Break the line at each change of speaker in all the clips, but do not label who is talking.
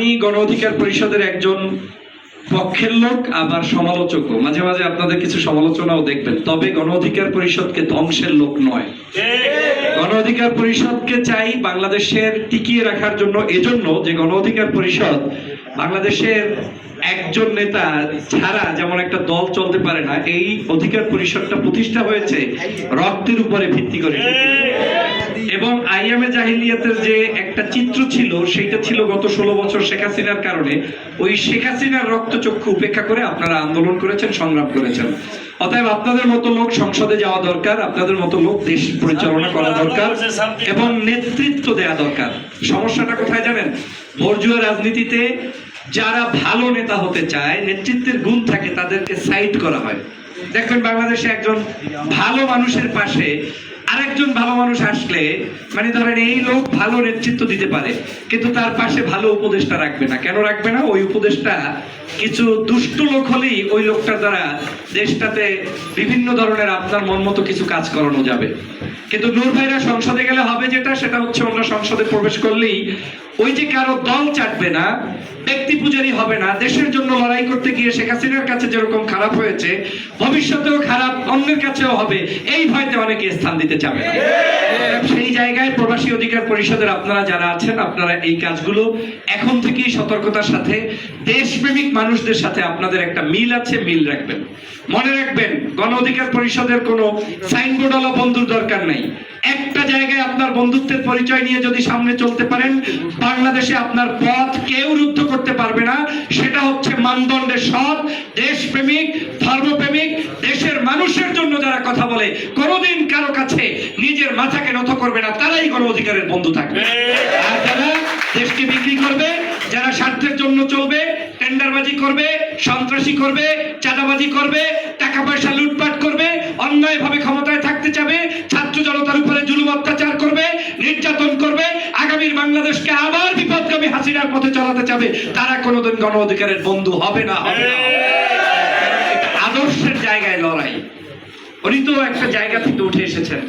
আমি গণ অধিকার পরিষদের একজন পক্ষের লোক, আবার সমালোচকও। মাঝে মাঝে আপনাদের কিছু সমালোচনাও দেখবেন, তবে গণ অধিকার পরিষদকে ধ্বংসের লোক নয়। গণ অধিকার পরিষদকে চাই বাংলাদেশের টিকিয়ে রাখার জন্য, এজন্য যে গণ অধিকার পরিষদ বাংলাদেশের একজন নেতা ছাড়া যেমন একটা দল চলতে পারে না, এই অধিকার পরিষদটা প্রতিষ্ঠা হয়েছে রক্তের উপরে ভিত্তি করে। এবং আইয়ামে জাহিলিয়াতের যে একটা চিত্র ছিল, সেটা ছিল গত 16 বছর শেখ হাসিনার কারণে। ওই শেখ হাসিনার রক্তচক্ষু উপেক্ষা করে আপনারা আন্দোলন করেছেন, সংগ্রাম করেছেন। অতএব আপনাদের মতো লোক সংসদে যাওয়া দরকার, আপনাদের মতো লোক দেশ পরিচালনা করা দরকার এবং নেতৃত্ব দেওয়া দরকার। সমস্যাটা কোথায় জানেন? বর্জুয়া রাজনীতিতে যারা ভালো নেতা হতে চায়, নেতৃত্বের গুণ থাকে, তাদেরকে সাইড করা হয়। দেখবেন বাংলাদেশে একজন ভালো মানুষের পাশে আরেকজন ভালো মানুষ আসলে, মানে ধরেন এই লোক ভালো নেতৃত্ব দিতে পারে, কিন্তু তার পাশে ভালো উপদেষ্টা রাখবে না। কেন রাখবে না? ওই উপদেষ্টা কিছু দুষ্ট লোক হলেই ওই লোকটার দ্বারা দেশটাতে বিভিন্ন ধরনের আপনার মন মতো কিছু কাজ করানো যাবে। কিন্তু নূর ভাইরা সংসদে গেলে হবে যেটা, সেটা হচ্ছে অন্য সংসদে প্রবেশ করলেই ওই যে কারো দল চাটবে না, ব্যক্তি পূজারি হবে না। দেশের জন্য লড়াই করতে গিয়ে শেখ হাসিনার কাছে যেরকম খারাপ হয়েছে, ভবিষ্যতেও খারাপ অন্যের কাছেও হবে, এই ভয়তে অনেকে স্থান দিতে চাবে না। সেই জায়গায় প্রবাসী অধিকার পরিষদের আপনারা যারা আছেন, আপনারা এই কাজগুলো এখন থেকেই সতর্কতার সাথে, দেশপ্রেমিক মানুষদের সাথে আপনাদের একটা মিল আছে, মিল রাখবেন। মনে রাখবেন, গণ অধিকার পরিষদের কোনো সাইনবোর্ডওয়ালা বন্ধুর দরকার নাই। একটা জায়গায় আপনার বন্ধুত্বের পরিচয় নিয়ে যদি সামনে চলতে পারেন, বাংলাদেশে আপনার পথ কেউ রুদ্ধ করতে পারবে না। সেটা হচ্ছে মানদণ্ডে সৎ, দেশপ্রেমিক, ধর্মপ্রেমিক, দেশের মানুষের জন্য যারা কথা বলে, কোনোদিন কারো কাছে নিজের মাথাকে নত করবে না, তারাই গণ অধিকারের বন্ধু থাকবে। আর যারা দেশকে বিক্রি করবে, যারা স্বার্থের জন্য চলবে, টেন্ডারবাজি করবে, সন্ত্রাসী করবে, চাঁদাবাজি করবে, টাকা পয়সা লুটপাট করবে, অন্যায়ভাবে ক্ষমতায় থাকতে চাবে, ছাত্র জনতার উপরে জুলুম অত্যাচার করবে, নির্যাতন করবে, আগামীর বাংলাদেশকে আবার বিপদগামী হাসিনার পথে চালাতে চাবে, তারা কোনোদিন গণ অধিকারের বন্ধু হবে না, হবে না। আদর্শের জায়গায় লড়াই। উনি তো একটা জায়গা থেকে উঠে এসেছেন,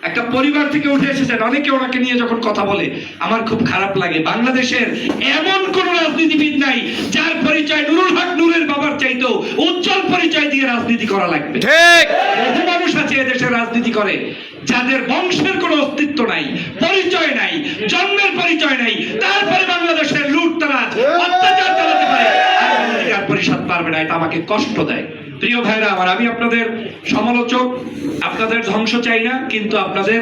একটা পরিবার থেকে উঠে এসেছেন। অনেকে ওনাকে নিয়ে যখন কথা বলে আমার খুব খারাপ লাগে। বাংলাদেশের এমন কোন রাজনীতিবিদ নাই যার পরিচয় নুরুল হক নূরের বাবার চাইতেও উজ্জ্বল পরিচয় দিয়ে রাজনীতি করা লাগবে। ঠিক বহু মানুষ আছে এদেশের রাজনীতি করে যাদের বংশের কোনো অস্তিত্ব নাই, পরিচয় নাই, জন্মের পরিচয় নাই, তারপরে বাংলাদেশের লুটতরাজ অত্যাচার চালাতে পারে, আর অধিকার পরিষদ পারবে না। এটা আমাকে কষ্ট দেয়। প্রিয় ভাইরা আমার, আমি আপনাদের সমালোচক, আপনাদের ধ্বংস চাই না, কিন্তু আপনাদের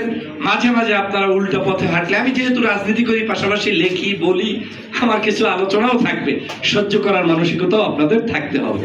মাঝে মাঝে আপনারা উল্টো পথে হাঁটলে, আমি যেহেতু রাজনীতি করি, পাশাপাশি লেখি, বলি, আমার কিছু আলোচনাও থাকবে, সহ্য করার মানসিকতাও আপনাদের থাকতে হবে।